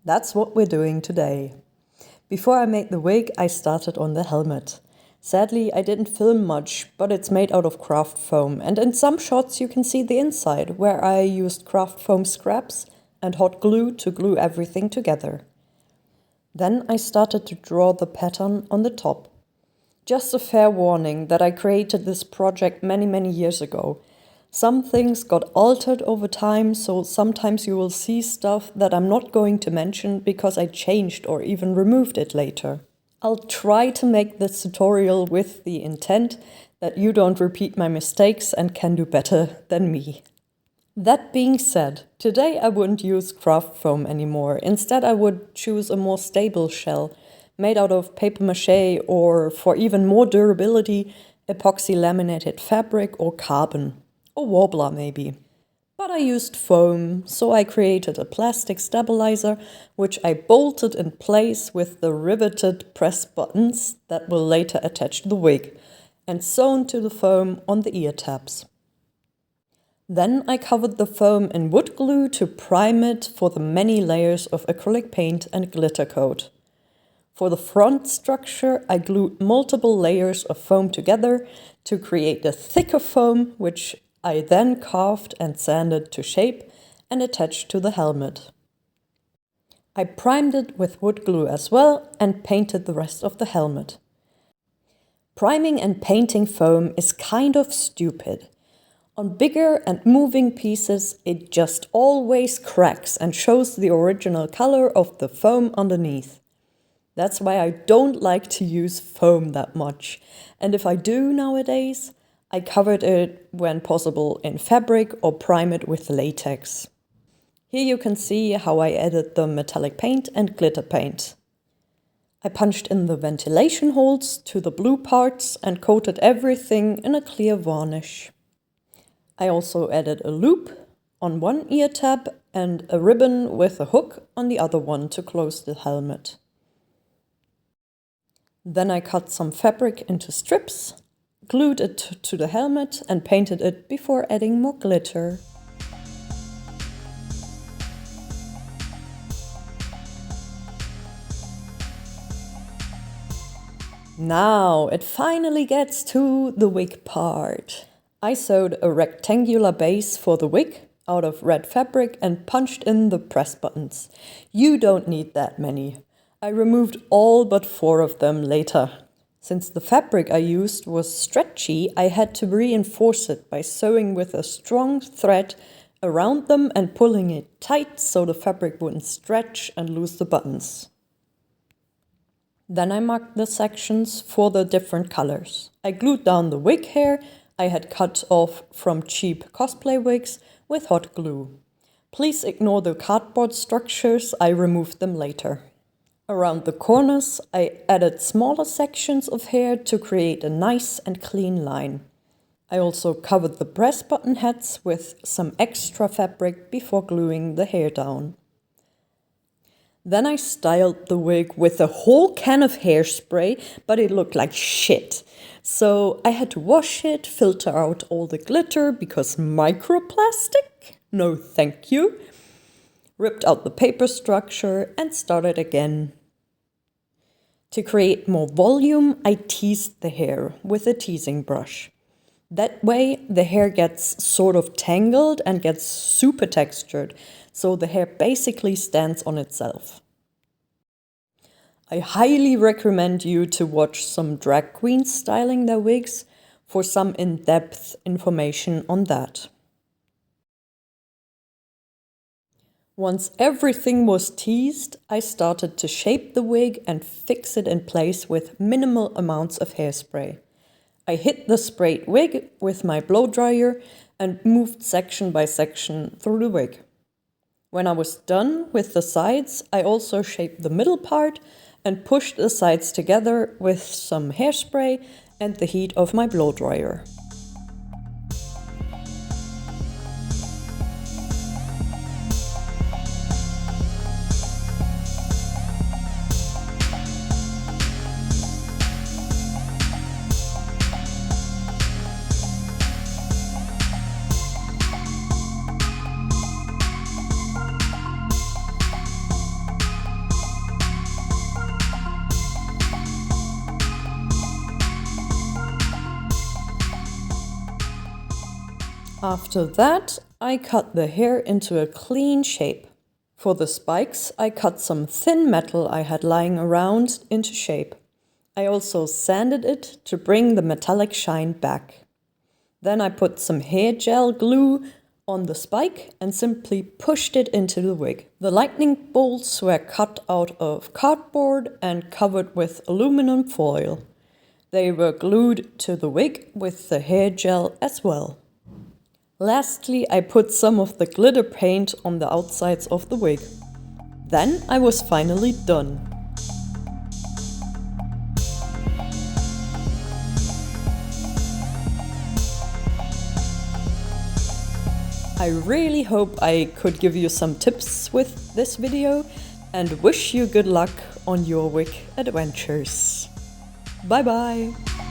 That's what we're doing today. Before I made the wig, I started on the helmet. Sadly, I didn't film much, but it's made out of craft foam, and in some shots you can see the inside, where I used craft foam scraps and hot glue to glue everything together. Then I started to draw the pattern on the top. Just a fair warning that I created this project many years ago. Some things got altered over time, so sometimes you will see stuff that I'm not going to mention because I changed or even removed it later. I'll try to make this tutorial with the intent that you don't repeat my mistakes and can do better than me. That being said, today I wouldn't use craft foam anymore. Instead, I would choose a more stable shell made out of paper mache or, for even more durability, epoxy laminated fabric or carbon. Or Worbla maybe. But I used foam, so I created a plastic stabilizer which I bolted in place with the riveted press buttons that will later attach to the wig and sewn to the foam on the ear tabs. Then I covered the foam in wood glue to prime it for the many layers of acrylic paint and glitter coat. For the front structure, I glued multiple layers of foam together to create a thicker foam, which I then carved and sanded to shape and attached to the helmet. I primed it with wood glue as well and painted the rest of the helmet. Priming and painting foam is kind of stupid. On bigger and moving pieces, it just always cracks and shows the original color of the foam underneath. That's why I don't like to use foam that much. And if I do nowadays, I covered it when possible in fabric or prime it with latex. Here you can see how I added the metallic paint and glitter paint. I punched in the ventilation holes to the blue parts and coated everything in a clear varnish. I also added a loop on one ear tab and a ribbon with a hook on the other one to close the helmet. Then I cut some fabric into strips, glued it to the helmet and painted it before adding more glitter. Now it finally gets to the wig part. I sewed a rectangular base for the wig out of red fabric and punched in the press buttons. You don't need that many. I removed all but 4 of them later. Since the fabric I used was stretchy, I had to reinforce it by sewing with a strong thread around them and pulling it tight so the fabric wouldn't stretch and lose the buttons. Then I marked the sections for the different colors. I glued down the wig hair I had cut off from cheap cosplay wigs with hot glue. Please ignore the cardboard structures, I removed them later. Around the corners, I added smaller sections of hair to create a nice and clean line. I also covered the press button heads with some extra fabric before gluing the hair down. Then I styled the wig with a whole can of hairspray, but it looked like shit. So I had to wash it, filter out all the glitter because microplastic? No thank you. Ripped out the paper structure and started again. To create more volume, I teased the hair with a teasing brush. That way, the hair gets sort of tangled and gets super textured, so the hair basically stands on itself. I highly recommend you to watch some drag queens styling their wigs for some in-depth information on that. Once everything was teased, I started to shape the wig and fix it in place with minimal amounts of hairspray. I hit the sprayed wig with my blow dryer and moved section by section through the wig. When I was done with the sides, I also shaped the middle part and pushed the sides together with some hairspray and the heat of my blow dryer. After that, I cut the hair into a clean shape. For the spikes, I cut some thin metal I had lying around into shape. I also sanded it to bring the metallic shine back. Then I put some hair gel glue on the spike and simply pushed it into the wig. The lightning bolts were cut out of cardboard and covered with aluminum foil. They were glued to the wig with the hair gel as well. Lastly, I put some of the glitter paint on the outsides of the wig. Then I was finally done. I really hope I could give you some tips with this video and wish you good luck on your wig adventures. Bye bye!